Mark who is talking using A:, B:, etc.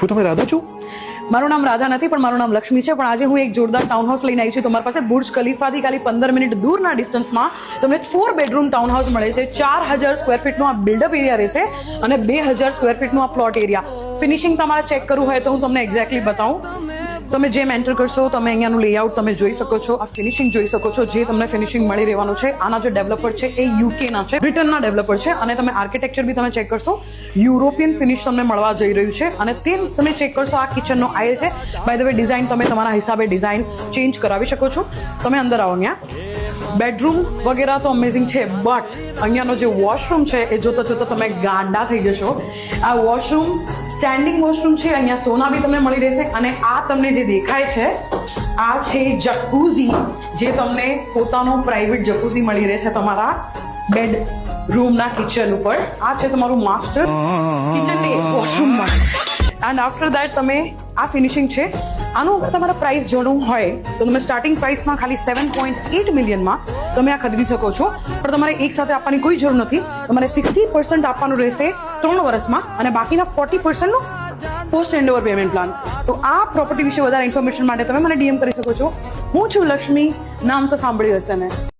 A: શું તમે રાધા છો?
B: મારું નામ રાધા નથી, પણ મારું નામ લક્ષ્મી છે. પણ આજે હું એક જોરદાર ટાઉન હાઉસ લઈને આવી છું તમારી પાસે. બુર્જ ખલીફાથી ખાલી 15 મિનિટ દૂરના ડિસ્ટન્સમાં તમને 4 બેડરૂમ ટાઉન હાઉસ મળે છે. 4000 સ્ક્વેર ફીટનો આ બિલ્ડઅપ એરિયા રહેશે અને 2000 સ્ક્વેર ફીટનો આ પ્લોટ એરિયા. ફિનિશિંગ તમારે ચેક કરવું હોય તો હું તમને એક્ઝેક્ટલી બતાવું. તમે જેમ એન્ટર કરશો તમે અહીંયાનું લેઆઉટ તમે જોઈ શકો છો, આ ફિનિશિંગ જોઈ શકો છો. જે તમને ફિનિશિંગ મળી રહેવાનું છે. આના જે ડેવલપર છે એ યુકેના છે, બ્રિટનના ડેવલપર છે. અને તમે આર્કિટેક્ચર બી તમે ચેક કરશો, યુરોપિયન ફિનિશ તમને મળવા જઈ રહ્યું છે. અને તે તમે ચેક કરશો, આ કિચનનો આયલ છે. બાય ધ વે ડિઝાઇન તમે તમારા હિસાબે ડિઝાઇન ચેન્જ કરાવી શકો છો. તમે અંદર આવો. અહીંયા બેડરૂમ વગેરે તો અમેઝિંગ છે, બટ અહીંયાનો જે વોશરૂમ છે એ જોતા જોતા તમે ગાંડા થઈ જશો. આ વોશરૂમ સ્ટેન્ડિંગ વોશરૂમ છે. અહીંયા સોના બી તમને મળી રહેશે. અને આ તમને જે દેખાય છે આ છે જકુઝી, જે તમને પોતાનો પ્રાઇવેટ જકુઝી મળી રહેશે તમારા બેડ રૂમના કિચન ઉપર. આ છે તમારું માસ્ટર કિચન વોશરૂમમાં. એન્ડ આફ્ટર દેટ તમે આ ફિનિશિંગ છે. આનું તમારા પ્રાઇસ જોડવું હોય તો તમે સ્ટાર્ટિંગ પ્રાઇસમાં ખાલી 7.8 મિલિયનમાં તમે આ ખરીદી શકો છો. પણ તમારે એક સાથે આપવાની કોઈ જરૂર નથી. તમારે 60% આપવાનું રહેશે 3 વર્ષમાં અને બાકીના 40%નું પોસ્ટ હેન્ડઓવર પેમેન્ટ પ્લાન. તો આ પ્રોપર્ટી વિશે વધારે ઇન્ફોર્મેશન માટે તમે મને ડીએમ કરી શકો છો. હું છું લક્ષ્મી, નામ તો સાંભળ્યું હશે ને.